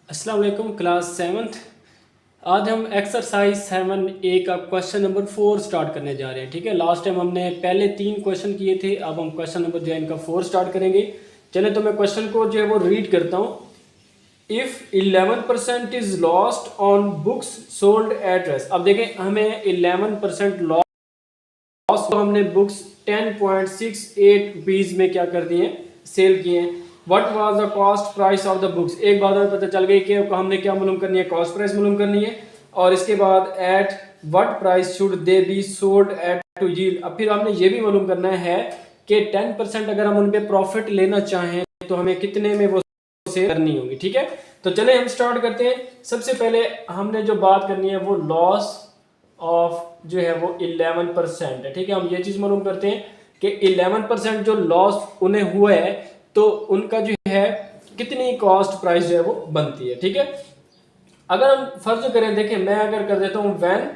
अस्सलाम वालेकुम class seventh. आज हम एक्सरसाइज 7A का क्वेश्चन नंबर 4 स्टार्ट करने जा रहे हैं। ठीक है, लास्ट टाइम हमने पहले 3 क्वेश्चन किए थे, अब हम क्वेश्चन नंबर जो है इनका 4 स्टार्ट करेंगे। चले तो मैं क्वेश्चन को जो है वो रीड करता हूँ। If 11% is lost on books sold at rest. अब देखें, हमें 11% लॉस को हमने बुक्स 10.68 रुपीज़ में क्या कर दिए, सेल किए। What was the cost price of the books. एक बात हमें पता चल गई कि हमने क्या मालूम करनी है, कॉस्ट प्राइस मालूम करनी है। और इसके बाद at what price should they be sold at to yield. अब फिर हमने ये भी मालूम करना है कि 10% अगर हम उन पे प्रॉफिट लेना चाहें तो हमें कितने में वो सेल करनी होगी। ठीक है, तो चले हम स्टार्ट करते हैं। सबसे पहले हमने जो बात करनी है वो लॉस ऑफ जो है वो 11% है। ठीक है, हम ये चीज मालूम करते हैं कि 11% जो लॉस उन्हें हुआ है तो उनका जो है कितनी कॉस्ट प्राइस जो है वो बनती है। ठीक है, अगर हम फर्ज करें, देखें मैं अगर कर देता हूं व्हेन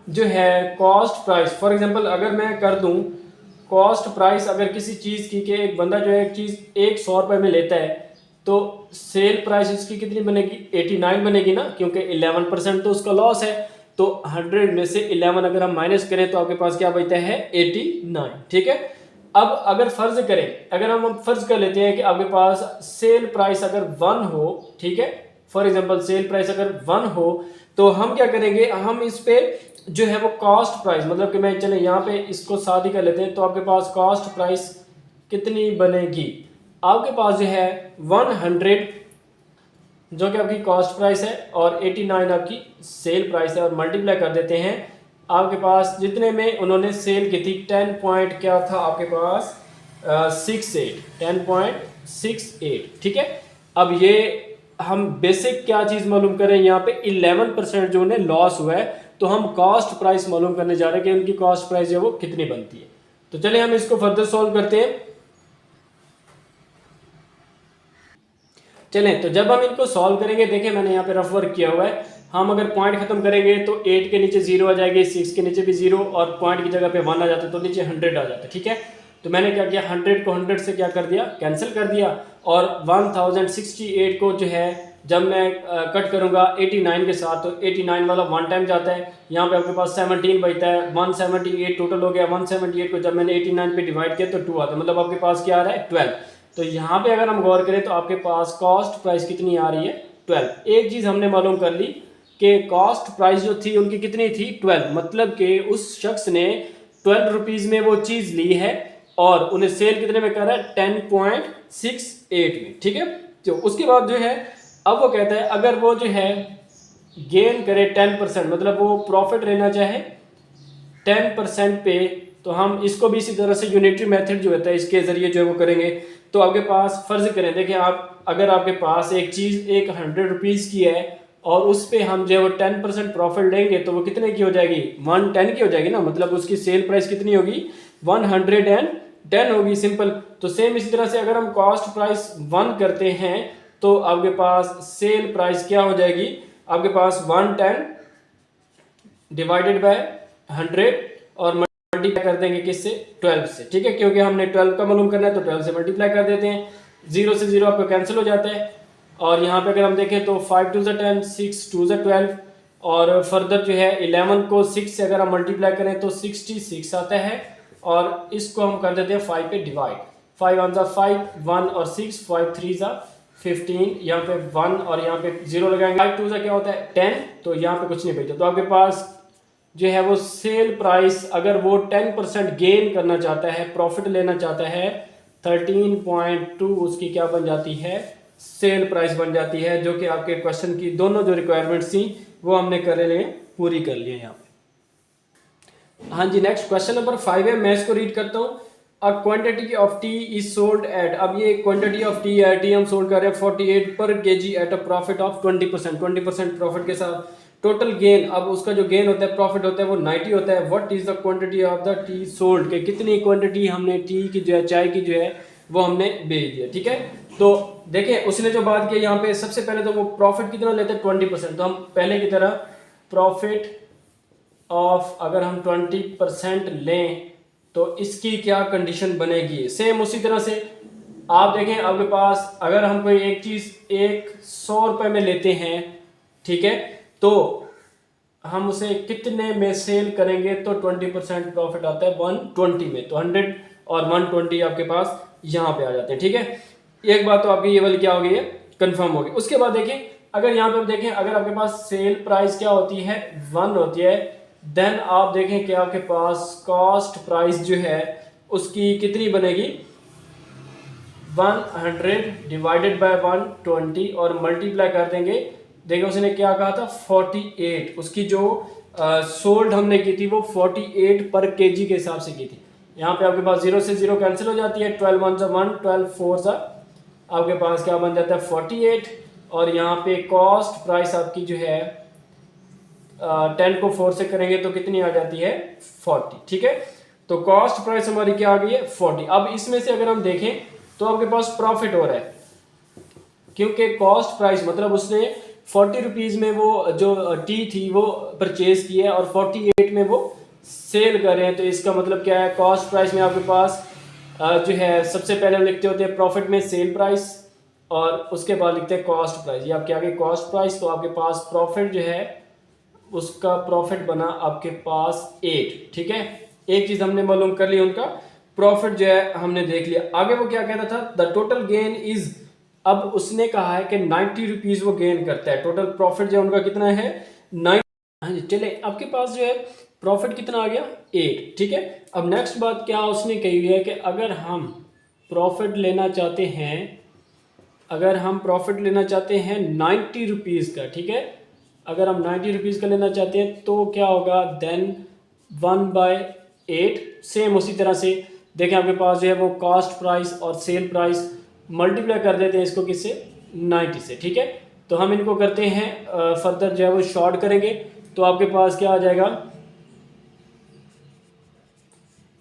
जो है कॉस्ट प्राइस, फॉर एग्जांपल अगर मैं कर दूं कॉस्ट प्राइस अगर किसी चीज की, कि एक बंदा जो है एक चीज 100 रुपए में लेता है तो सेल प्राइस इसकी कितनी बनेगी, 89 बनेगी ना, क्योंकि 11% तो उसका लॉस है। तो 100 में से 11 अगर हम माइनस करें तो आपके पास क्या बचता है, 89। ठीक है, अब अगर फर्ज करें, अगर हम फर्ज कर लेते हैं कि आपके पास सेल प्राइस अगर 1 हो, ठीक है, फॉर एग्जांपल सेल प्राइस अगर 1 हो तो हम क्या करेंगे, हम इस पे जो है वो कॉस्ट प्राइस, मतलब कि मैं चले यहाँ पे इसको साथ ही कर लेते हैं, तो आपके पास कॉस्ट प्राइस कितनी बनेगी, आपके पास जो है 100 जो कि आपकी कॉस्ट प्राइस है और 89 आपकी सेल प्राइस है, और मल्टीप्लाई कर देते हैं आपके पास जितने में उन्होंने सेल की थी 10 पॉइंट क्या था आपके पास 10.68। ठीक है, अब ये हम बेसिक क्या चीज़ मालूम करें, यहाँ पे 11% जो उन्हें लॉस हुआ है तो हम कॉस्ट प्राइस मालूम करने जा रहे हैं कि उनकी कॉस्ट प्राइस है वो कितनी बनती है। तो चलिए हम इसको फर्दर सॉल्व करते हैं। चलें, तो जब हम इनको सॉल्व करेंगे, देखें मैंने यहाँ पे रफ वर्क किया हुआ है, हम अगर पॉइंट खत्म करेंगे तो 8 के नीचे 0 आ जाएगी, 6 के नीचे भी 0 और पॉइंट की जगह पे 1 आ जाता है तो नीचे 100 आ जाता है। ठीक है, तो मैंने क्या किया, 100 को 100 से क्या कर दिया, कैंसिल कर दिया, और 1068 को जो है जब मैं कट करूंगा 89 के साथ तो 89 वाला 1 टाइम जाता है, यहाँ पे आपके पास 17 बचता है, 178 टोटल हो गया। 178 को जब मैंने 89 पे डिवाइड किया तो 2 आता है, मतलब आपके पास क्या आ रहा है, 12। तो यहाँ पे अगर हम गौर करें तो आपके पास कॉस्ट प्राइस कितनी आ रही है, 12। एक चीज़ हमने मालूम कर ली कि कॉस्ट प्राइस जो थी उनकी कितनी थी, 12, मतलब कि उस शख्स ने 12 रुपीज़ में वो चीज़ ली है और उन्हें सेल कितने में कर रहा है, 10.68 में। ठीक है, तो उसके बाद जो है अब वो कहता है अगर वो जो है गेन करे 10%, मतलब वो प्रॉफिट लेना चाहे 10% पे, तो हम इसको भी इसी तरह से यूनिटरी मेथड जो होता है इसके जरिए जो है वो करेंगे। तो आपके पास फर्ज करें, देखिए आप अगर आपके पास एक चीज़ एक 100 रुपीज़ की है और उस पर हम जो है वो 10% प्रॉफिट लेंगे तो वो कितने की हो जाएगी, 110 की हो जाएगी ना, मतलब उसकी सेल प्राइस कितनी होगी, 110 होगी, सिंपल। तो सेम इसी तरह से अगर हम कॉस्ट प्राइस 1 करते हैं तो आपके पास सेल प्राइस क्या हो जाएगी, आपके पास 110 डिवाइडेड बाय 100 और मल्टीप्लाई कर देंगे किससे, 12 से। ठीक है, क्योंकि हमने 12 का मालूम करना है तो 12 से मल्टीप्लाई कर देते हैं, 0 से 0 आपका कैंसिल हो जाता है। और यहाँ पे अगर हम देखें तो 5 2 10, 6 2 12, और फर्दर जो है 11 को 6 से अगर हम मल्टीप्लाई करें तो 66 आता है, और इसको हम कर देते हैं 5 पे डिवाइड, 5 1 5, 1 और 6, 5 3 15, यहाँ पे 1 और यहाँ पे 0 लगाएंगे, 5 2 क्या होता है 10, तो यहाँ पे कुछ नहीं बचता। तो आपके पास जो है वो सेल प्राइस अगर वो 10% गेन करना चाहता है, प्रॉफिट लेना चाहता है, 13.2 उसकी क्या बन जाती है, सेल प्राइस बन जाती है, जो कि आपके क्वेश्चन की दोनों जो रिक्वायरमेंट्स थी वो हमने कर लिए, पूरी कर लिए यहाँ पे। हाँ जी, नेक्स्ट क्वेश्चन नंबर 5 है, मैं इसको रीड करता हूँ। A quantity of T is sold at, अब ये क्वांटिटी ऑफ टी है, टी हम सोल्ड कर रहे हैं 48 पर KG at a profit of 20% profit के साथ। टोटल गेन, अब उसका जो गेन होता है, प्रॉफिट होता है वो 90 होता है। What is the quantity of the T sold, के कितनी क्वांटिटी हमने टी की जो है, चाय की जो है वो हमने बेच दिया। ठीक है, तो देखिए उसने जो बात की यहाँ पे, सबसे पहले तो वो प्रॉफिट कितना लेते हैं, 20%। तो हम पहले की तरह प्रॉफिट ऑफ अगर हम 20% लें तो इसकी क्या कंडीशन बनेगी, सेम उसी तरह से आप देखें आपके पास अगर हम कोई एक चीज़ 100 रुपये में लेते हैं, ठीक है, तो हम उसे कितने में सेल करेंगे तो 20% प्रॉफिट आता है 120 में, तो 100 और 120 आपके पास यहाँ पे आ जाते हैं, ठीक है। एक बात तो आपकी ये वाली क्या हो गई है, कंफर्म हो गई। उसके बाद देखिए अगर यहाँ पे आप देखें अगर आपके पास सेल प्राइस क्या होती है 1 होती है, देन आप देखें कि आपके पास कॉस्ट प्राइस जो है उसकी कितनी बनेगी 100 डिवाइडेड बाय 120 और मल्टीप्लाई कर देंगे। देखिए उसने क्या कहा था 48, उसकी जो सोल्ड हमने की थी वो 48 पर केजी के हिसाब से की थी। यहाँ पे आपके पास 0 से 0 कैंसिल हो जाती है, 12 1 सा 1, 12 4 सा आपके पास क्या बन जाता है 48, और यहाँ पे कॉस्ट प्राइस आपकी जो है 10 को 4 से करेंगे तो कितनी आ जाती है 40, ठीक है। तो कॉस्ट प्राइस हमारी क्या आ गई है 40। अब इसमें से अगर हम देखें तो आपके पास प्रॉफिट हो रहा है, क्योंकि कॉस्ट प्राइस मतलब उसने 40 रुपीज़ में वो जो टी थी वो परचेज की है और 48 में वो सेल कर रहे हैं। तो इसका मतलब क्या है, कॉस्ट प्राइस में आपके पास जो है सबसे पहले हम लिखते होते हैं प्रॉफिट में सेल प्राइस और उसके बाद लिखते हैं कॉस्ट प्राइस। ये आपके आगे कॉस्ट प्राइस, तो आपके पास प्रॉफिट जो है उसका प्रॉफिट बना आपके पास 8, ठीक है। एक चीज़ हमने मालूम कर ली, उनका प्रॉफिट जो है हमने देख लिया। आगे वो क्या कहता था, द टोटल गेन इज, अब उसने कहा है कि 90 रुपीज़ वो गेन करता है। टोटल प्रॉफिट जो उनका कितना है 9। हाँ जी, चले आपके पास जो है प्रॉफिट कितना आ गया 8, ठीक है। अब नेक्स्ट बात क्या उसने कही हुई है कि अगर हम प्रॉफिट लेना चाहते हैं, अगर हम प्रॉफिट लेना चाहते हैं 90 रुपीज़ का, ठीक है, अगर हम 90 रुपीज़ का लेना चाहते हैं तो क्या होगा, देन 1/8 सेम उसी तरह से देखें आपके पास जो है वो कॉस्ट प्राइस और सेल प्राइस मल्टीप्लाई कर देते हैं इसको किससे 90 से, ठीक है। तो हम इनको करते हैं फर्दर जो है वो शॉर्ट करेंगे, तो आपके पास क्या आ जाएगा,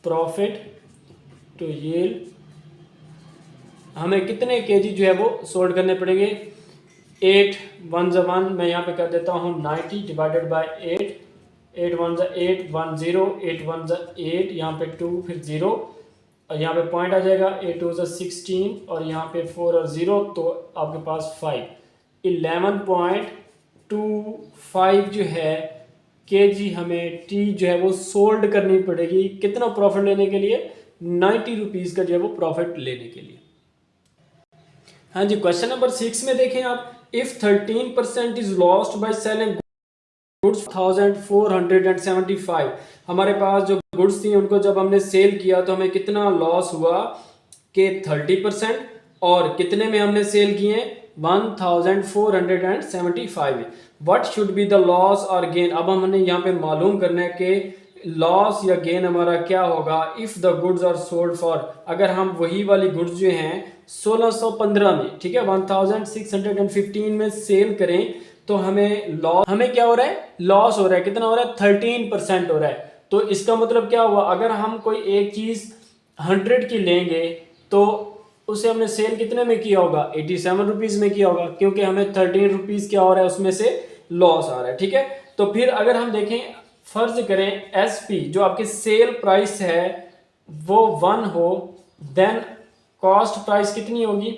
प्रॉफिट टू यील्ड हमें कितने केजी जो है वो सोल्ड करने पड़ेंगे 8 1 ज़ा 1, मैं यहाँ पे कर देता हूँ 90 डिवाइडेड बाय 8, 8 1 ज़ा 8 1 0, 8 1 ज़ा 8, यहाँ पे 2 फिर 0 और यहाँ पे पॉइंट आ जाएगा 8 2 ज़ा 16 और यहाँ पे 4 और 0, तो आपके पास 5 11.25 जो है केजी हमें टी जो है वो सोल्ड करनी पड़ेगी। कितना प्रॉफिट लेने के लिए 90 रुपीज़ का जो है वो प्रॉफिट लेने के लिए। हाँ जी, क्वेश्चन नंबर 6 में देखें आप, if 13% is lost by selling goods 1475, हमारे पास जो गुड्स थी उनको जब हमने सेल किया तो हमें कितना लॉस हुआ कि 30%, और कितने में हमने सेल किए 1475 में। What should be the loss और गेन, अब हमने यहाँ पे मालूम करना है कि लॉस या गेन हमारा क्या होगा if the goods are sold for, अगर हम वही वाली गुड्स जो हैं 1615 में, ठीक है, 1615 में सेल करें तो हमें लॉस, हमें क्या हो रहा है लॉस हो रहा है, कितना हो रहा है 13% हो रहा है। तो इसका मतलब क्या हुआ, अगर हम कोई एक चीज़ 100 की लेंगे तो उसे हमने सेल कितने में किया होगा 87 रुपीज़ में किया होगा, क्योंकि हमें 13 रुपीज़ क्या हो रहा है उसमें से लॉस आ रहा है, ठीक है। तो फिर अगर हम देखें फर्ज करें एसपी जो आपकी सेल प्राइस है वो 1 हो, देन कॉस्ट प्राइस कितनी होगी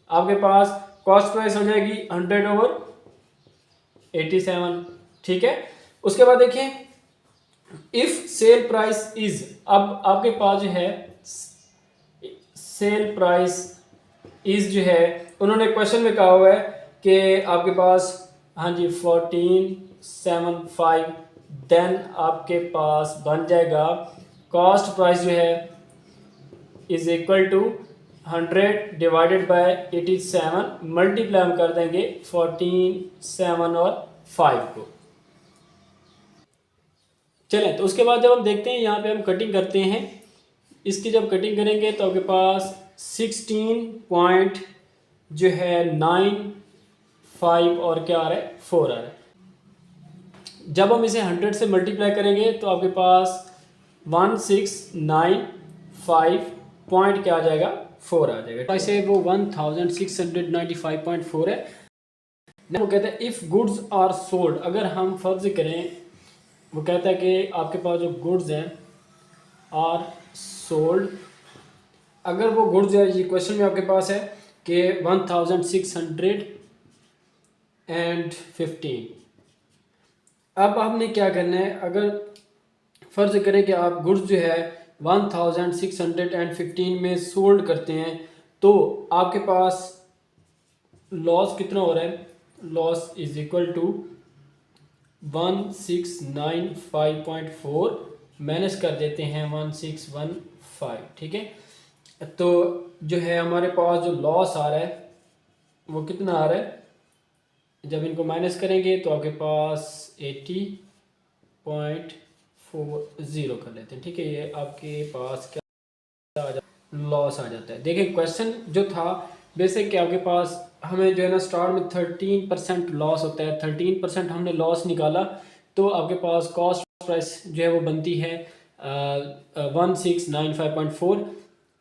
आपके पास, कॉस्ट प्राइस हो जाएगी 100/87, ठीक है। उसके बाद देखें इफ सेल प्राइस इज, अब आपके पास जो है सेल प्राइस इज जो है उन्होंने क्वेश्चन में कहा हुआ है कि आपके पास हाँ जी 1475, देन आपके पास बन जाएगा कॉस्ट प्राइस जो है is equal to 100 divided by 87, multiply हम कर देंगे 14 7 और 5 को। चलें, तो उसके बाद जब हम देखते हैं यहाँ पे हम कटिंग करते हैं, इसकी जब कटिंग करेंगे तो आपके पास 16 पॉइंट जो है 95 और क्या आ रहा है 4 आ रहा है। जब हम इसे 100 से मल्टीप्लाई करेंगे तो आपके पास 1695 पॉइंट क्या आ जाएगा 4 आ जाएगा। ऐसे वो 1695.4 है। वो कहते हैं इफ़ गुड्स आर सोल्ड, अगर हम फर्ज करें, वो कहता है कि आपके पास जो गुड्स हैं आर सोल्ड अगर वो गुड्स जो है, ये क्वेश्चन में आपके पास है कि 1615, अब आपने क्या करना है, अगर फ़र्ज़ करें कि आप गुड्स जो है 1615 में सोल्ड करते हैं, तो आपके पास लॉस कितना हो रहा है, loss is equal to 1695.4 minus कर देते हैं 1615, ठीक है। तो जो है हमारे पास जो लॉस आ रहा है वो कितना आ रहा है, जब इनको माइनस करेंगे तो आपके पास 80.40 कर लेते हैं, ठीक है। ये आपके पास क्या लॉस आ जाता है। देखिए क्वेश्चन जो था बेसिक कि आपके पास हमें जो है ना स्टार्ट में 13% लॉस होता है, 13% हमने लॉस निकाला तो आपके पास कॉस्ट प्राइस जो है वो बनती है 1695.4।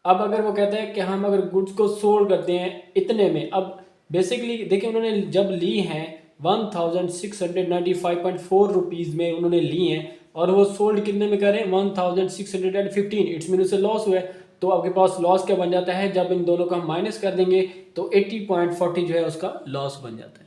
अब अगर वो कहते हैं कि हम अगर गुड्स को सोल्ड करते हैं इतने में, अब बेसिकली देखिए उन्होंने जब ली हैं 1695.4 रुपीज़ में उन्होंने ली हैं और वो सोल्ड कितने में करें 1615, इट्स मीन उससे लॉस हुआ है। तो आपके पास लॉस क्या बन जाता है, जब इन दोनों का हम माइनस कर देंगे तो 80.40 जो है उसका लॉस बन जाता है।